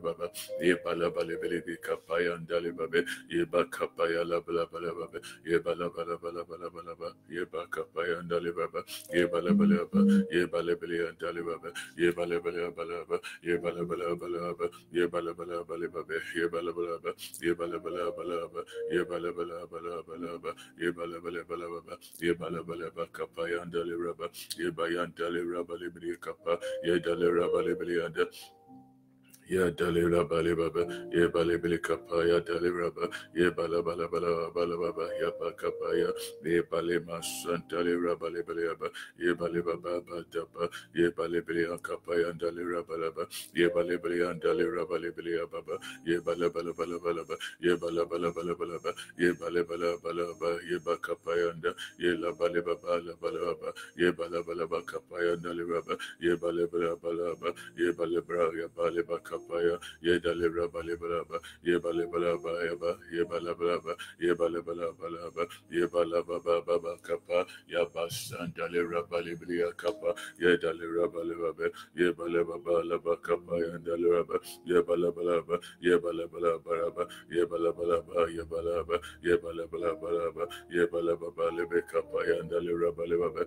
Baba, Yebala Balibili Kapaya and Dalibabe, Yeba Kapaya Labala Balaba, Yebala Balabala Balabalaba, Yeba Kapaya and Dalibaba, Yebala Balaba, Yebalabili and Dalibaba, Yebala Balaba, Yebala Balaba, Yebala Balaba, Yebala Balaba, Yebala Balaba, Yebala Balaba, Yebala Balaba, Yebala Balaba Kapaya and Daliraba, Yebayan Daliraba Libri Kapa, Yedaliraba Libri and Ya dalira bali baba, ya bali bili kapaya dalira baba, ya bala bala bala bala baba, ya ba kapaya, ya bali masan dalira bali bali baba, ya bali baba baba, ya bali bili kapaya dalira bala baba, ya bali bili dalira bali bili baba, ya bala bala bala bala baba, ya bala bala bala bala baba, ya bala bala bala baba, ya ba kapaya nda, ya la bali baba la bala baba, ya bala bala baba kapaya dalira baba, ya bala bala bala baba, ya bala bala ya bali baba Kapaya, Yedalibra Balibraba, Yebalibraba, Yebalabraba, Yebalabalabalaba, Yebalababa Kappa, Yabasan Dalira Balibria Kappa, Yedalira Balibabe, Yebalabalaba Kappa, and Daliraba, Yebalabalaba, Yebalabalaba, Yebalabalaba, Yebalaba, Yebalabalaba, Yebalabalibe Kappa, and Dalira Balibabe.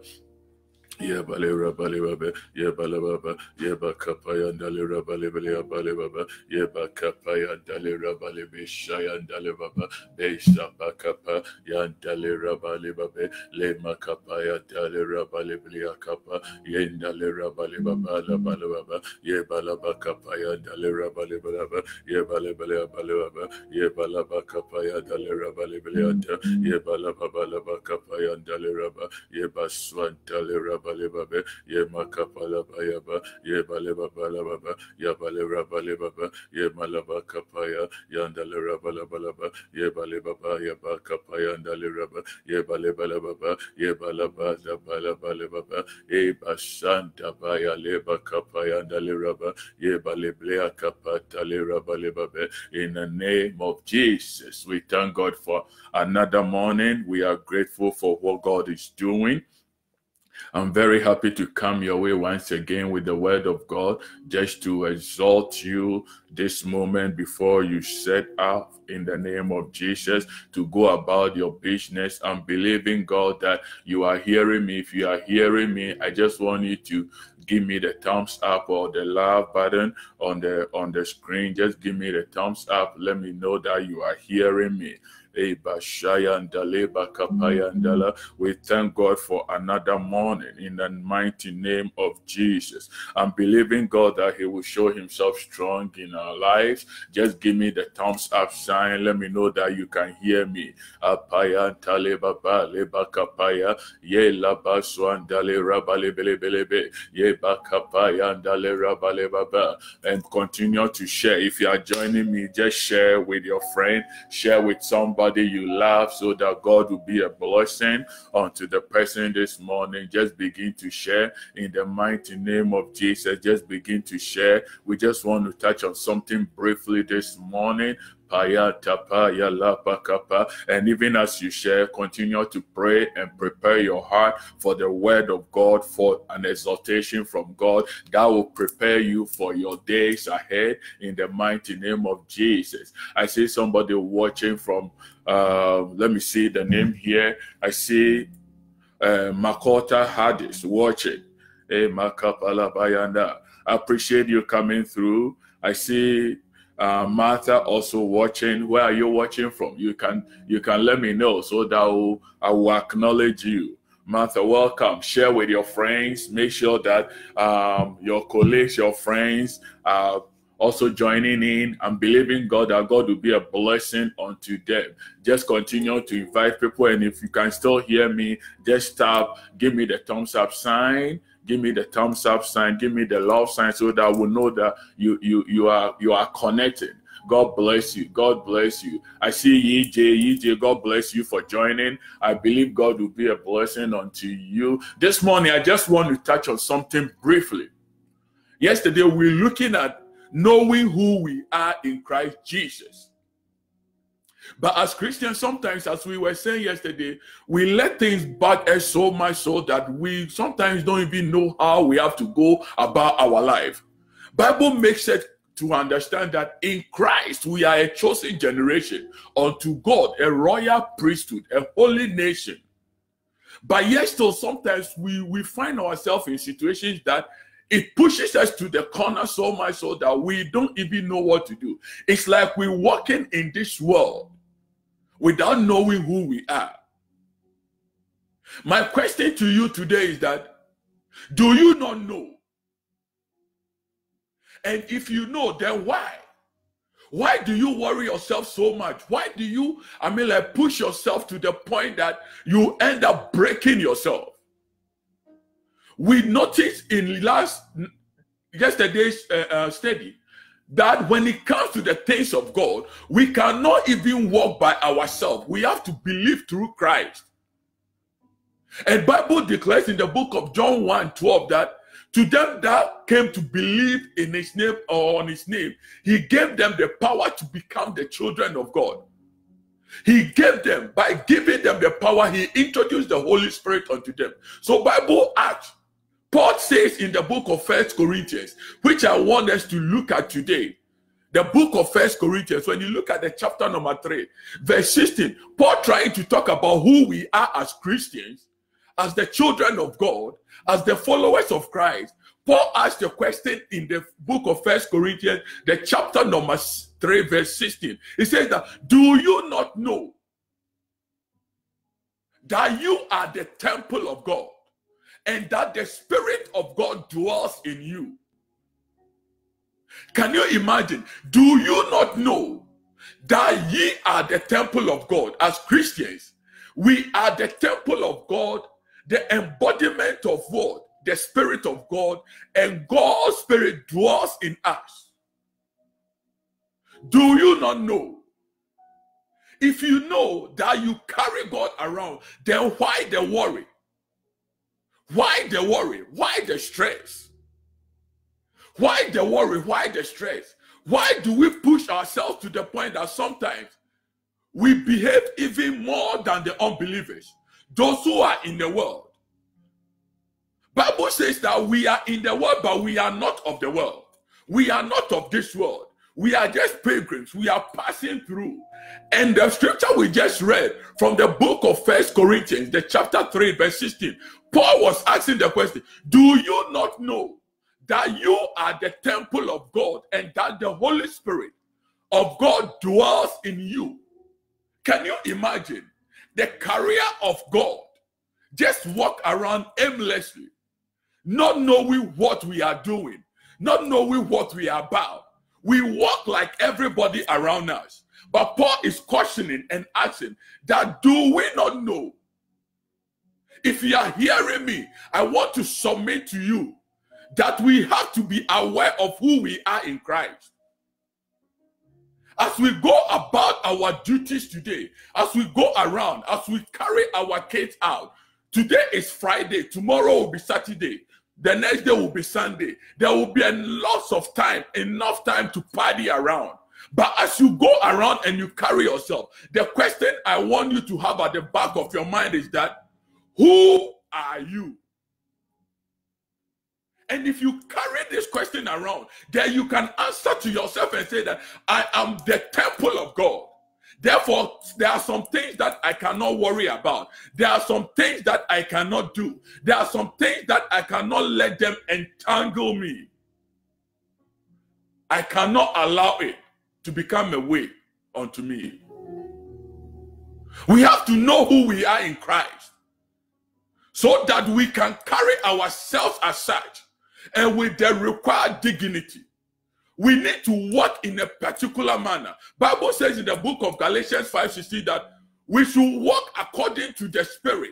Ya balera baleba, ya balaba, ya bakapaya dalera balebele baleba, ya bakapaya dalera balebe shaya daleba, beisa bakapa ya dalera baleba, le makapaya dalera balebele kapa, ya dalera baleba baleba, ya balaba kapaya dalera baleba, ya balebele baleba, ya balaba kapaya dalera balebele, ya balaba balaba kapaya dalera, ya baswan dalera Balibabe, ye makapala bayaba, ye baleba balababa, ya balera balebaba, ye malaba kapaya, yandalera balabalaba, ye balebaba, ya bakapaya andalera, ye balebalababa, ye balaba da balabalebaba, ye basanta baya leba kapaya andalera, ye baleblea kapata lera balebabe. In the name of Jesus, we thank God for another morning. We are grateful for what God is doing. I'm very happy to come your way once again with the word of God, just to exalt you this moment before you set out in the name of Jesus to go about your business. I'm believing God that you are hearing me. If you are hearing me, I just want you to give me the thumbs up or the love button on the screen. Just give me the thumbs up. Let me know that you are hearing me. We thank God for another morning in the mighty name of Jesus. I'm believing God that He will show Himself strong in our lives. Just give me the thumbs up sign. Let me know that you can hear me. And continue to share. If you are joining me, just share with your friend, share with somebody you love, so that God will be a blessing unto the person this morning. Just begin to share in the mighty name of Jesus. Just begin to share. We just want to touch on something briefly this morning. And even as you share, continue to pray and prepare your heart for the word of God, for an exhortation from God that will prepare you for your days ahead in the mighty name of Jesus. I see somebody watching from, let me see the name here. I see Makota Hadis watching. I appreciate you coming through. I see Martha also watching. Where are you watching from? You can let me know so that I will acknowledge you. Martha, welcome. Share with your friends. Make sure that your colleagues, your friends are also joining in. I'm believing God that God will be a blessing unto them. Just continue to invite people, and if you can still hear me, just tap, give me the thumbs up sign. Give me the thumbs up sign. Give me the love sign, so that I will know that you are connected. God bless you. God bless you. I see EJ. God bless you for joining. I believe God will be a blessing unto you. This morning, I just want to touch on something briefly. Yesterday, we're looking at knowing who we are in Christ Jesus. But as Christians, sometimes, as we were saying yesterday, we let things bug us so much so that we sometimes don't even know how we have to go about our life. Bible makes it to understand that in Christ we are a chosen generation unto God, a royal priesthood, a holy nation. But yet still sometimes we find ourselves in situations that it pushes us to the corner so much so that we don't even know what to do. It's like we're walking in this world without knowing who we are. My question to you today is that, do you not know? And if you know, then why? Why do you worry yourself so much? Why do you, push yourself to the point that you end up breaking yourself? We noticed in yesterday's study that when it comes to the things of God, we cannot even walk by ourselves. We have to believe through Christ. And Bible declares in the book of John 1:12 that to them that came to believe in his name or on his name, he gave them the power to become the children of God. He gave them, by giving them the power, he introduced the Holy Spirit unto them. So Bible asks, Paul says in the book of 1 Corinthians, which I want us to look at today, the book of 1 Corinthians, when you look at the chapter number 3, verse 16, Paul trying to talk about who we are as Christians, as the children of God, as the followers of Christ. Paul asked a question in the book of 1 Corinthians, the chapter number 3, verse 16. He says that, do you not know that you are the temple of God, and that the Spirit of God dwells in you? Can you imagine? Do you not know that ye are the temple of God? As Christians, we are the temple of God, the embodiment of what? The Spirit of God, and God's Spirit dwells in us. Do you not know? If you know that you carry God around, then why the worry? Why the worry? Why the stress? Why the worry? Why the stress? Why do we push ourselves to the point that sometimes we behave even more than the unbelievers, those who are in the world? Bible says that we are in the world, but we are not of the world. We are not of this world. We are just pilgrims. We are passing through. And the scripture we just read from the book of 1 Corinthians, the chapter 3, verse 16, Paul was asking the question, do you not know that you are the temple of God and that the Holy Spirit of God dwells in you? Can you imagine the career of God just walk around aimlessly, not knowing what we are doing, not knowing what we are about? We walk like everybody around us. But Paul is cautioning and asking that, do we not know? If you are hearing me, I want to submit to you that we have to be aware of who we are in Christ. As we go about our duties today, as we go around, as we carry our kids out, today is Friday, tomorrow will be Saturday, the next day will be Sunday. There will be lots of time, enough time to party around. But as you go around and you carry yourself, the question I want you to have at the back of your mind is that, who are you? And if you carry this question around, then you can answer to yourself and say that I am the temple of God. Therefore, there are some things that I cannot worry about. There are some things that I cannot do. There are some things that I cannot let them entangle me. I cannot allow it to become a weight unto me. We have to know who we are in Christ so that we can carry ourselves as such and with the required dignity. We need to walk in a particular manner. Bible says in the book of Galatians 5:16 that we should walk according to the Spirit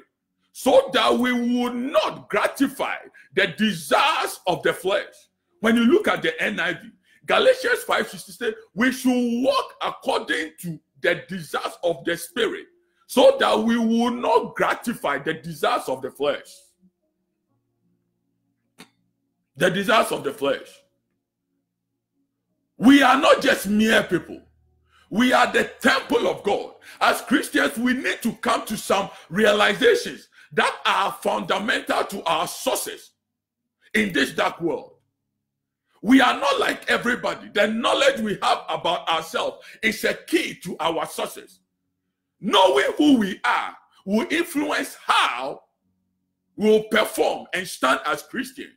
so that we would not gratify the desires of the flesh. When you look at the NIV, Galatians 5:16 says we should walk according to the desires of the Spirit so that we will not gratify the desires of the flesh. The desires of the flesh. We are not just mere people. We are the temple of God. As Christians, we need to come to some realizations that are fundamental to our success in this dark world. We are not like everybody. The knowledge we have about ourselves is a key to our success. Knowing who we are will influence how we will perform and stand as Christians.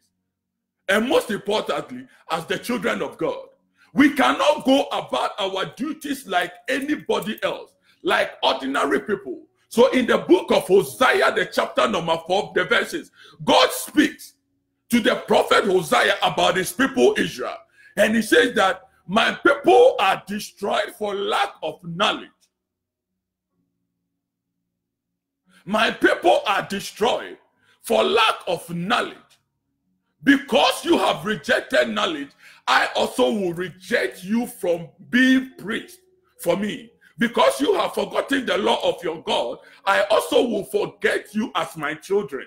And most importantly, as the children of God. We cannot go about our duties like anybody else, like ordinary people. So in the book of Hosea, the chapter number 4, the verses, God speaks to the prophet Hosea about his people Israel. And he says that my people are destroyed for lack of knowledge. My people are destroyed for lack of knowledge. Because you have rejected knowledge, I also will reject you from being priest for me. Because you have forgotten the law of your God, I also will forget you as my children.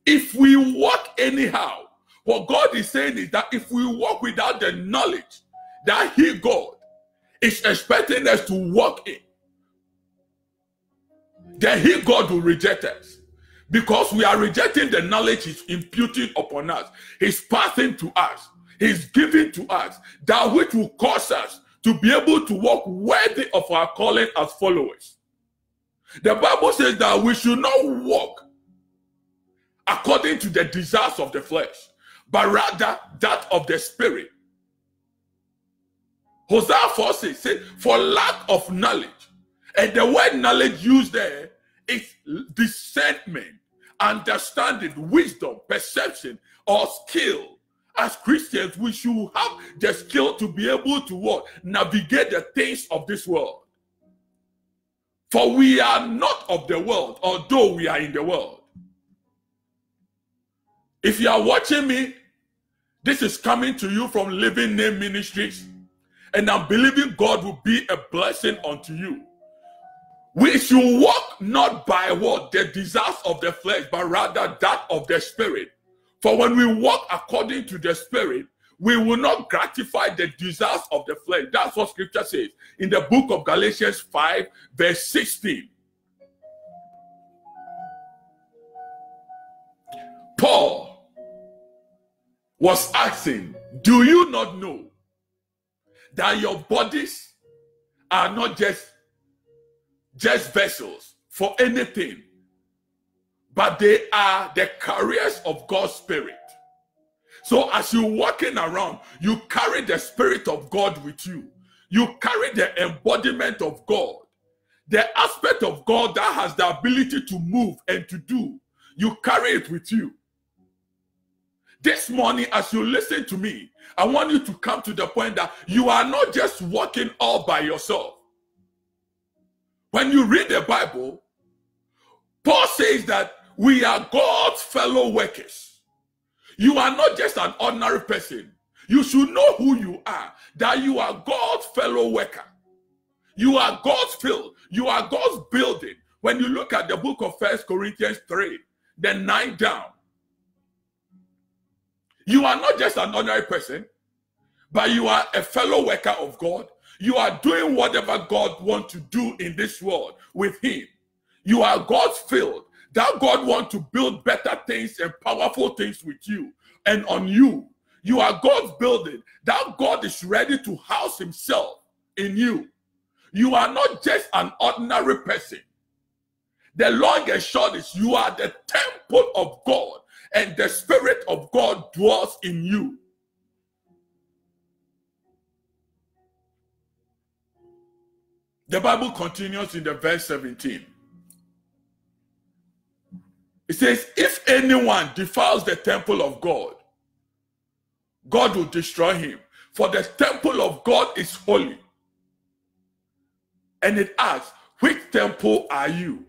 If we walk anyhow, what God is saying is that if we walk without the knowledge that He, God, is expecting us to walk in, then He, God, will reject us. Because we are rejecting the knowledge He's imputing upon us. He's passing to us. He's giving to us that which will cause us to be able to walk worthy of our calling as followers. The Bible says that we should not walk according to the desires of the flesh, but rather that of the spirit. Hosea 4 says, for lack of knowledge. And the word knowledge used there is discernment, understanding, wisdom, perception, or skill. As Christians, we should have the skill to be able to what? Navigate the things of this world. For we are not of the world, although we are in the world. If you are watching me, this is coming to you from Living Name Ministries, and I'm believing God will be a blessing unto you. We should walk not by what? The desires of the flesh, but rather that of the spirit. For when we walk according to the spirit, we will not gratify the desires of the flesh. That's what scripture says in the book of Galatians 5, verse 16. Paul was asking, do you not know that your bodies are not just vessels for anything, but they are the carriers of God's Spirit? So as you're walking around, you carry the Spirit of God with you. You carry the embodiment of God, the aspect of God that has the ability to move and to do. You carry it with you. This morning, as you listen to me, I want you to come to the point that you are not just walking all by yourself. When you read the Bible, Paul says that we are God's fellow workers. You are not just an ordinary person. You should know who you are, that you are God's fellow worker. You are God's field. You are God's building. When you look at the book of 1 Corinthians 3, then 9 down, you are not just an ordinary person, but you are a fellow worker of God. You are doing whatever God wants to do in this world with Him. You are God's field. That God wants to build better things and powerful things with you and on you. You are God's building. That God is ready to house Himself in you. You are not just an ordinary person. The long and short is you are the temple of God, and the Spirit of God dwells in you. The Bible continues in the verse 17. It says, if anyone defiles the temple of God, God will destroy him. For the temple of God is holy. And it asks, which temple are you?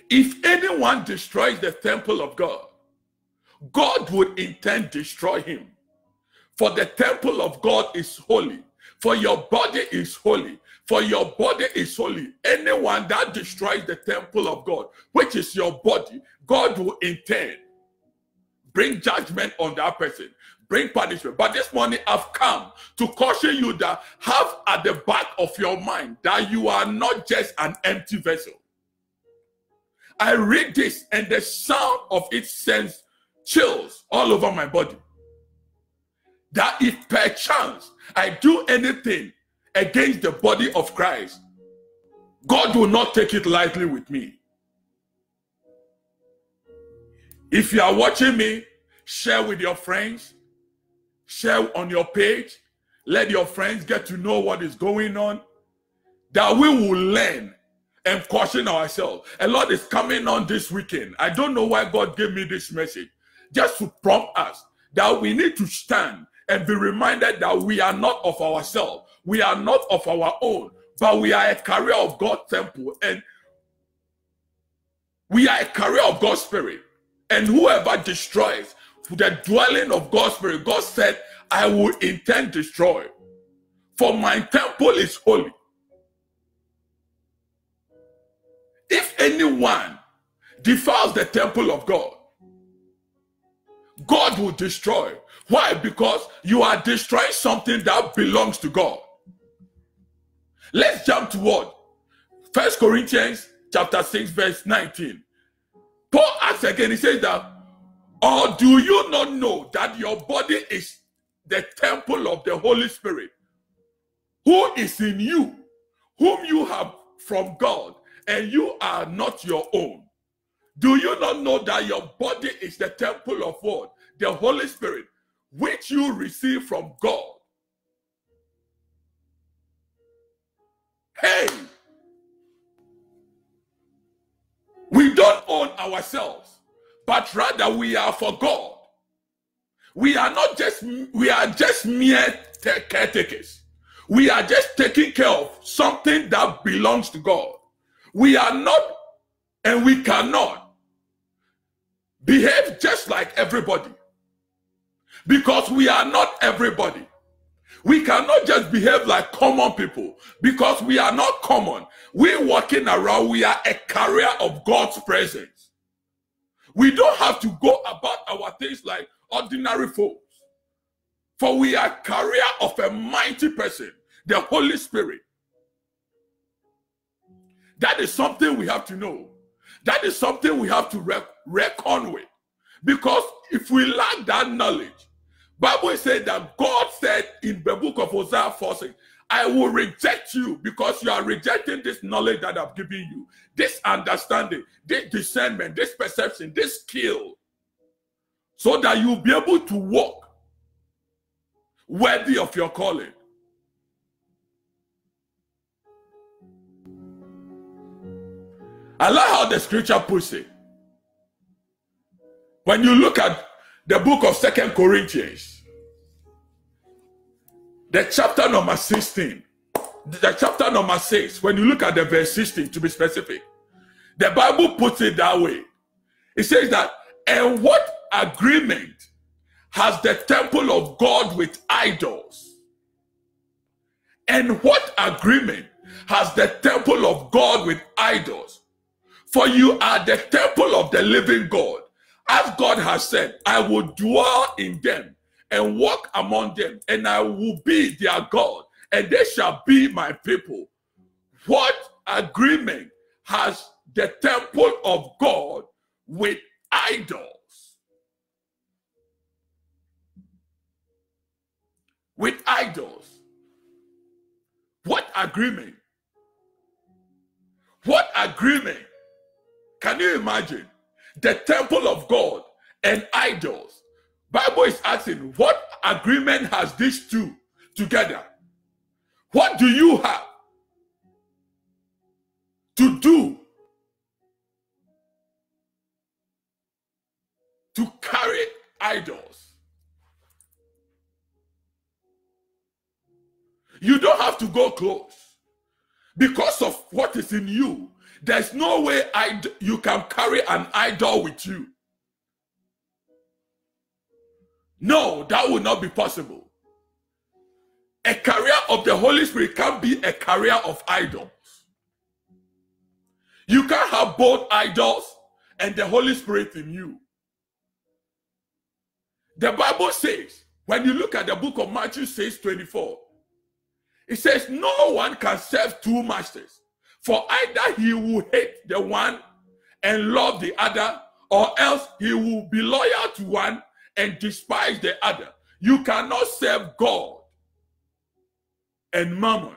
If anyone destroys the temple of God, God would intend to destroy him. For the temple of God is holy. For your body is holy. For your body is holy. Anyone that destroys the temple of God, which is your body, God will intend bring judgment on that person, bring punishment. But this morning I've come to caution you that have at the back of your mind that you are not just an empty vessel. I read this and the sound of it sends chills all over my body. That if perchance I do anything against the body of Christ, God will not take it lightly with me. If you are watching me, share with your friends, share on your page, let your friends get to know what is going on, that we will learn and caution ourselves. A lot is coming on this weekend. I don't know why God gave me this message, just to prompt us that we need to stand and be reminded that we are not of ourselves, we are not of our own, but we are a carrier of God's temple, and we are a carrier of God's spirit. And whoever destroys the dwelling of God's spirit, God said, I will intend destroy, for my temple is holy. If anyone defiles the temple of God, God will destroy. Why? Because you are destroying something that belongs to God. Let's jump to what? 1 Corinthians chapter 6 verse 19. Paul asks again, he says that, or do you not know that your body is the temple of the Holy Spirit, who is in you, whom you have from God, and you are not your own? Do you not know that your body is the temple of what? The Holy Spirit, which you receive from God? Hey, we don't own ourselves, but rather we are for God. We are just mere caretakers. We are just taking care of something that belongs to God. We are not, and we cannot behave just like everybody, because we are not everybody. We cannot just behave like common people, because we are not common. We're walking around, we are a carrier of God's presence. We don't have to go about our things like ordinary folks, for we are carrier of a mighty person, the Holy Spirit. That is something we have to know. That is something we have to reckon with. Because if we lack that knowledge, Bible said that God said in the book of Hosea 4:6, I will reject you because you are rejecting this knowledge that I've given you, this understanding, this discernment, this perception, this skill, so that you'll be able to walk worthy of your calling. I like how the scripture puts it. When you look at the book of 2 Corinthians, the chapter number 16, the chapter number 6, when you look at the verse 16 to be specific, the Bible puts it that way. It says that, and what agreement has the temple of God with idols? And what agreement has the temple of God with idols? For you are the temple of the living God. As God has said, I will dwell in them and walk among them, and I will be their God, and they shall be my people. What agreement has the temple of God with idols? With idols. What agreement? What agreement? Can you imagine? The temple of God and idols. Bible is asking, what agreement has these two together? What do you have to do to carry idols? You don't have to go close. Because of what is in you, there's no way you can carry an idol with you. No, that will not be possible. A carrier of the Holy Spirit can't be a carrier of idols. You can't have both idols and the Holy Spirit in you. The Bible says, when you look at the book of Matthew 6:24, it says, no one can serve two masters. For either he will hate the one and love the other, or else he will be loyal to one and despise the other. You cannot serve God and mammon.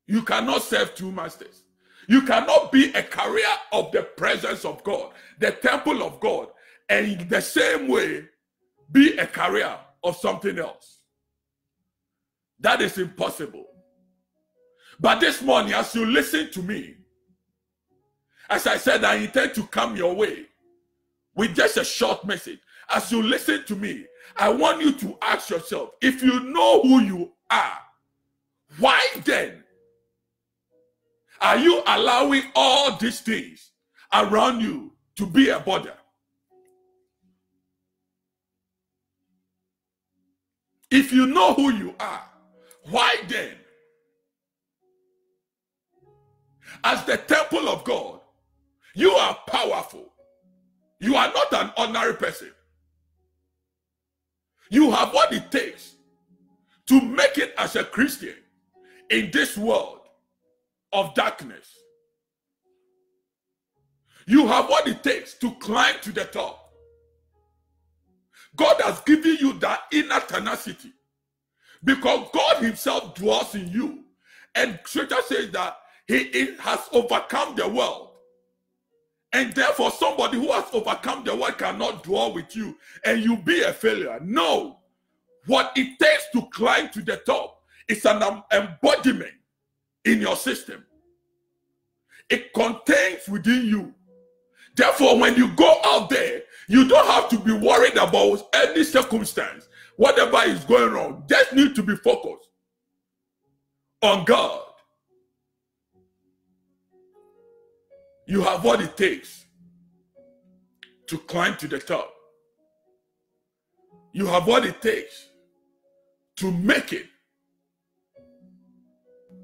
You cannot serve two masters. You cannot be a carrier of the presence of God, the temple of God, and in the same way be a carrier of something else. That is impossible. But this morning, as you listen to me, as I said, I intend to come your way with just a short message. As you listen to me, I want you to ask yourself, if you know who you are, why then are you allowing all these things around you to be a bother? If you know who you are, why then, as the temple of God, you are powerful. You are not an ordinary person. You have what it takes to make it as a Christian in this world of darkness. You have what it takes to climb to the top. God has given you that inner tenacity because God himself dwells in you. And Scripture says that he has overcome the world. And therefore, somebody who has overcome the world cannot dwell with you and you be a failure. No. What it takes to climb to the top is an embodiment in your system. It contains within you. Therefore, when you go out there, you don't have to be worried about any circumstance. Whatever is going on, just need to be focused on God. You have what it takes to climb to the top. You have what it takes to make it.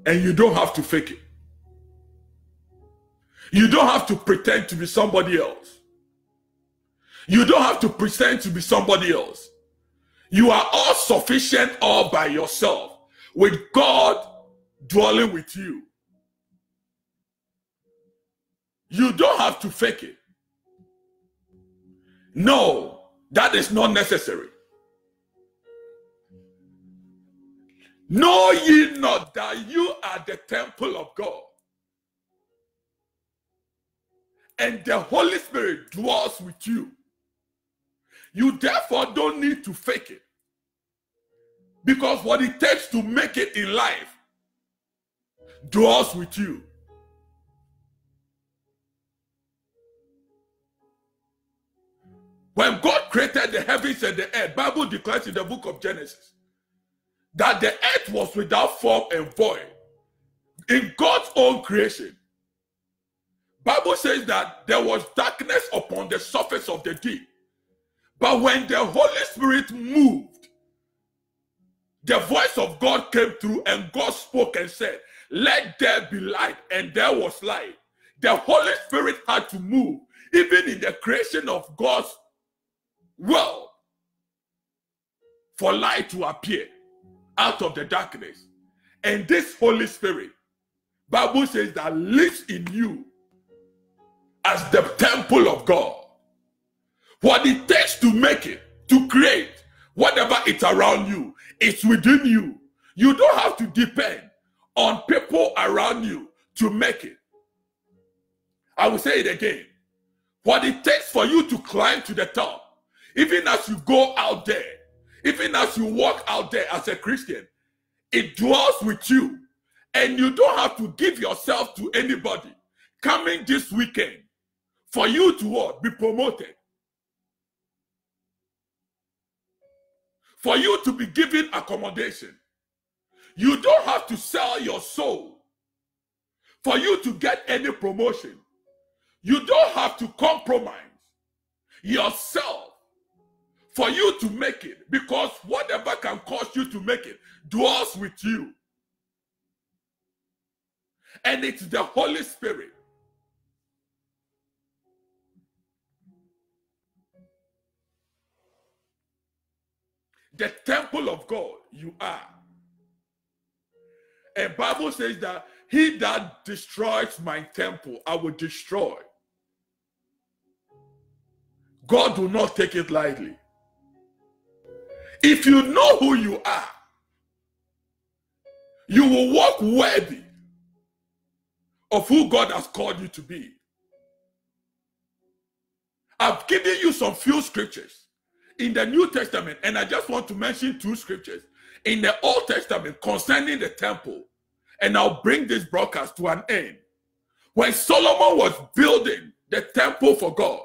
And you don't have to fake it. You don't have to pretend to be somebody else. You don't have to pretend to be somebody else. You are all sufficient all by yourself, with God dwelling with you. You don't have to fake it. No, that is not necessary. Know ye not that you are the temple of God, and the Holy Spirit dwells with you. You therefore don't need to fake it, because what it takes to make it in life dwells with you. When God created the heavens and the earth, Bible declares in the book of Genesis that the earth was without form and void. In God's own creation, Bible says that there was darkness upon the surface of the deep. But when the Holy Spirit moved, the voice of God came through and God spoke and said, "Let there be light," and there was light. The Holy Spirit had to move even in the creation of God's world for light to appear out of the darkness. And this Holy Spirit, Bible says, that lives in you as the temple of God. What it takes to make it, to create whatever it's around you, it's within you. You don't have to depend on people around you to make it. I will say it again. What it takes for you to climb to the top, even as you go out there, even as you walk out there as a Christian, it dwells with you. And you don't have to give yourself to anybody coming this weekend for you to what? Be promoted. For you to be given accommodation. You don't have to sell your soul for you to get any promotion. You don't have to compromise yourself for you to make it, because whatever can cause you to make it dwells with you. And it's the Holy Spirit. The temple of God you are. And Bible says that he that destroys my temple, I will destroy. God will not take it lightly. If you know who you are, you will walk worthy of who God has called you to be. I've given you some few scriptures in the New Testament, and I just want to mention 2 scriptures in the Old Testament concerning the temple, and I'll bring this broadcast to an end. When Solomon was building the temple for God,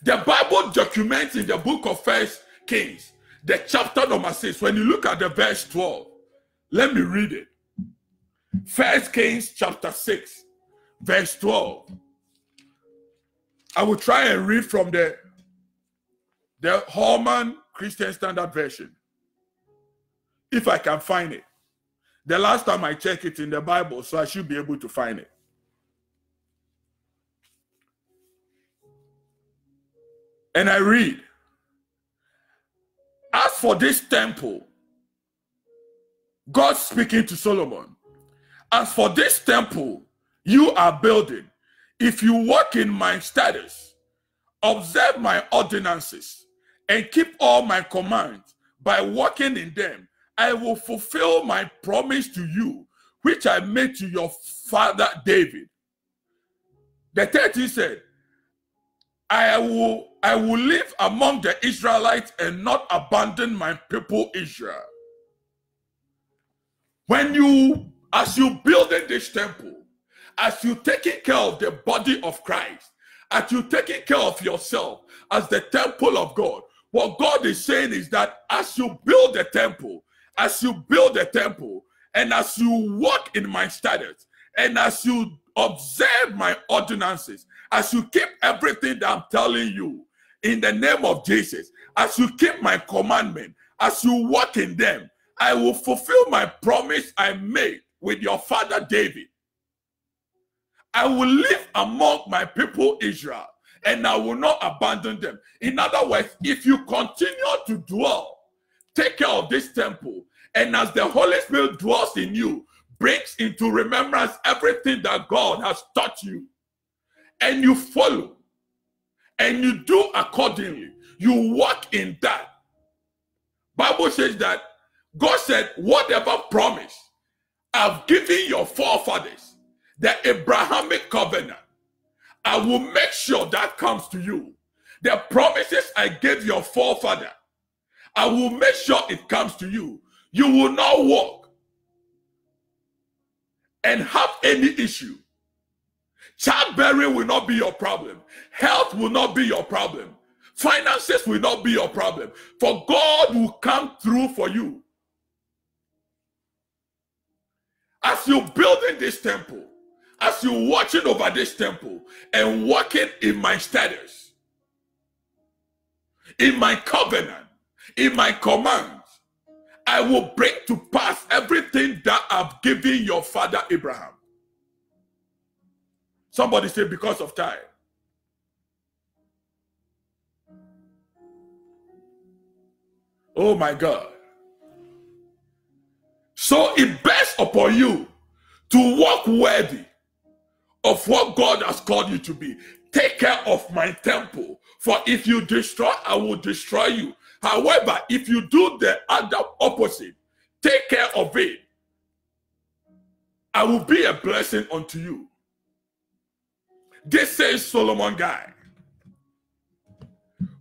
the Bible documents in the book of 1 Kings, the chapter number 6, when you look at the verse 12, let me read it. 1 Kings chapter 6, verse 12. I will try and read from the Holman Christian Standard Version, if I can find it. The last time I checked it in the Bible, so I should be able to find it. And I read, as for this temple, God speaking to Solomon, as for this temple you are building, if you walk in my statutes, observe my ordinances, and keep all my commands by walking in them, I will fulfill my promise to you, which I made to your father David. The 13 said, I will live among the Israelites and not abandon my people Israel. As you building this temple, as you taking care of the body of Christ, as you taking care of yourself as the temple of God, what God is saying is that as you build the temple, and as you walk in my statutes, and as you observe my ordinances, as you keep everything that I'm telling you in the name of Jesus, as you keep my commandment, as you walk in them, I will fulfill my promise I made with your father David. I will live among my people Israel, and I will not abandon them. In other words, if you continue to dwell, take care of this temple, and as the Holy Spirit dwells in you, brings into remembrance everything that God has taught you, and you follow, and you do accordingly, you walk in that. Bible says that God said, whatever promise I've given your forefathers, the Abrahamic covenant, I will make sure that comes to you. The promises I gave your forefather, I will make sure it comes to you. You will not walk and have any issue. Childbearing will not be your problem. Health will not be your problem. Finances will not be your problem. For God will come through for you. As you're building this temple, as you're watching over this temple and walking in my status, in my covenant, in my commands, I will bring to pass everything that I've given your father Abraham. Somebody say, because of time. Oh my God. So it bears upon you to walk worthy of what God has called you to be. Take care of my temple, for if you destroy, I will destroy you. However, if you do the other opposite, take care of it, I will be a blessing unto you. This says Solomon guy.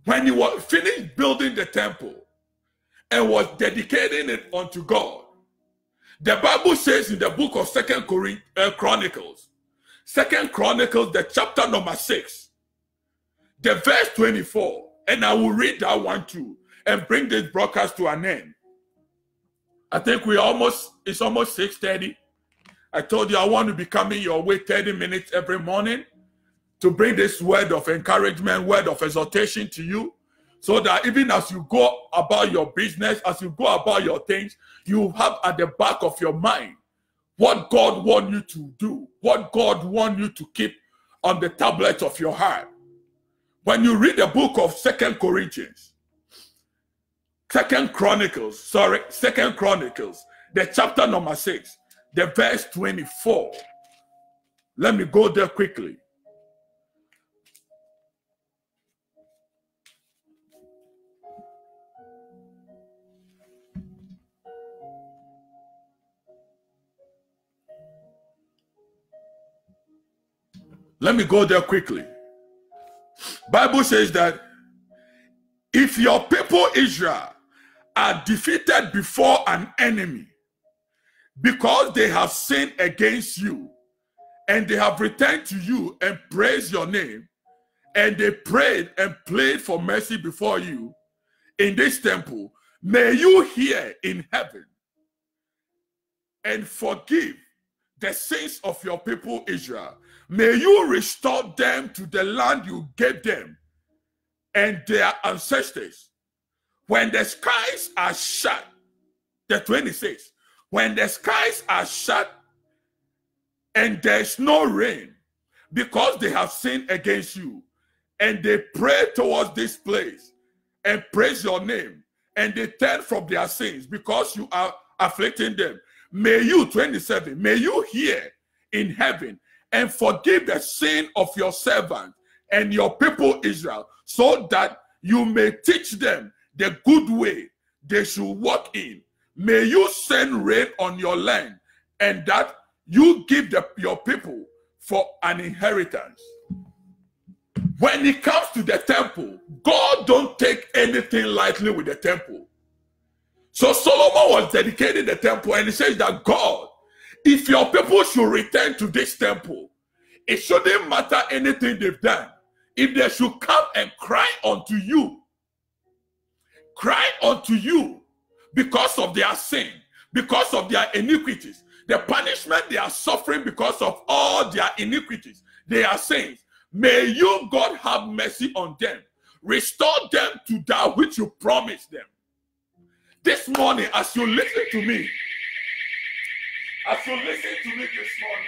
When he was finished building the temple and was dedicating it unto God, the Bible says in the book of Second Chronicles, the chapter number 6, the verse 24, and I will read that one too and bring this broadcast to an end. I think it's almost 6:30. I told you I want to be coming your way 30 minutes every morning to bring this word of encouragement, word of exhortation to you, so that even as you go about your business, as you go about your things, you have at the back of your mind what God wants you to do, what God wants you to keep on the tablet of your heart. When you read the book of Second Chronicles, the chapter number 6, the verse 24. Let me go there quickly. Let me go there quickly. Bible says that if your people Israel are defeated before an enemy because they have sinned against you and they have returned to you and praised your name and they prayed and played for mercy before you in this temple, may you hear in heaven and forgive the sins of your people Israel. May you restore them to the land you gave them and their ancestors. When the skies are shut, the 26, when the skies are shut and there's no rain because they have sinned against you, and they pray towards this place and praise your name, and they turn from their sins because you are afflicting them, may you, 27, may you hear in heaven and forgive the sin of your servant and your people Israel, so that you may teach them the good way they should walk in. May you send rain on your land, and that you give your people for an inheritance. When it comes to the temple, God don't take anything lightly with the temple. So Solomon was dedicating the temple, and he says that God, if your people should return to this temple, it shouldn't matter anything they've done. If they should come and cry unto you because of their sin, because of their iniquities, the punishment they are suffering because of all their iniquities, their sins, may you, God, have mercy on them. Restore them to that which you promised them. This morning, as you listen to me, this morning,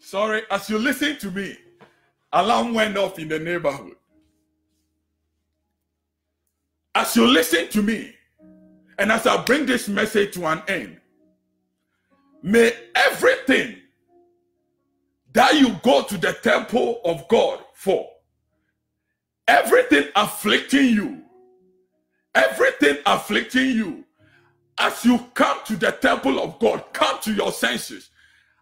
sorry, as you listen to me, alarm went off in the neighborhood. As you listen to me, and as I bring this message to an end, may everything that you go to the temple of God for, everything afflicting you, as you come to the temple of God, come to your senses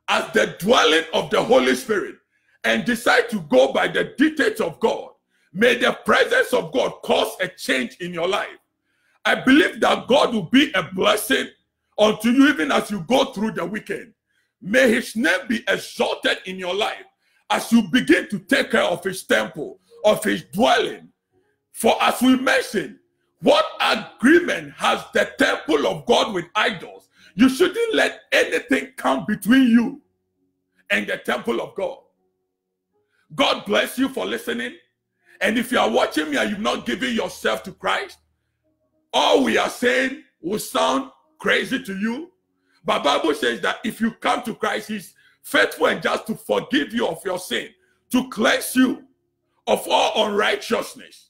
as the dwelling of the Holy Spirit and decide to go by the dictates of God. May the presence of God cause a change in your life. I believe that God will be a blessing unto you even as you go through the weekend. May his name be exalted in your life as you begin to take care of his temple, of his dwelling. For as we mentioned, what agreement has the temple of God with idols? You shouldn't let anything come between you and the temple of God. God bless you for listening. And if you are watching me and you've not given yourself to Christ, all we are saying will sound crazy to you. But the Bible says that if you come to Christ, he's faithful and just to forgive you of your sin, to cleanse you of all unrighteousness.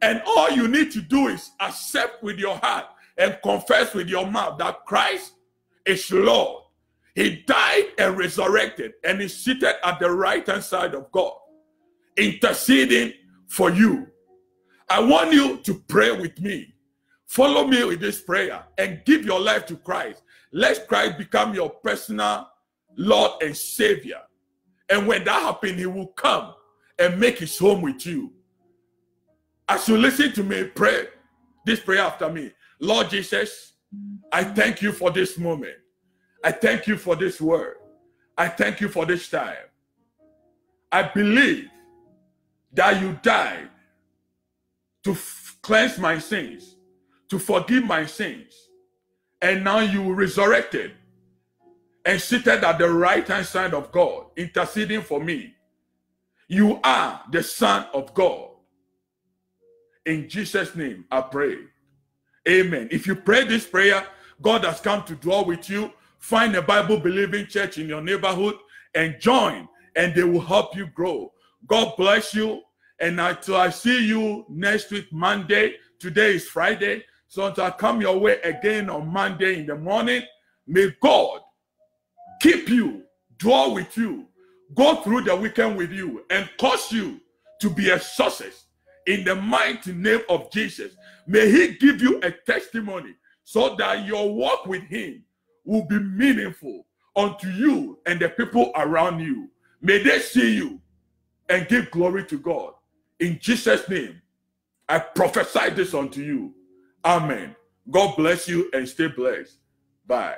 And all you need to do is accept with your heart and confess with your mouth that Christ is Lord. He died and resurrected and is seated at the right-hand side of God, interceding for you. I want you to pray with me. Follow me with this prayer and give your life to Christ. Let Christ become your personal Lord and Savior. And when that happens, he will come and make his home with you. As you listen to me, pray this prayer after me. Lord Jesus, I thank you for this moment. I thank you for this word. I thank you for this time. I believe that you died to cleanse my sins, to forgive my sins. And now you resurrected and seated at the right-hand side of God, interceding for me. You are the Son of God. In Jesus' name, I pray. Amen. If you pray this prayer, God has come to dwell with you. find a Bible-believing church in your neighborhood and join, and they will help you grow. God bless you. And until I see you next week, Monday, today is Friday. So until I come your way again on Monday in the morning, may God keep you, dwell with you, go through the weekend with you, and cause you to be a success in the mighty name of Jesus. May he give you a testimony so that your walk with him will be meaningful unto you and the people around you. May they see you and give glory to God. In Jesus' name, I prophesy this unto you. Amen. God bless you and stay blessed. Bye.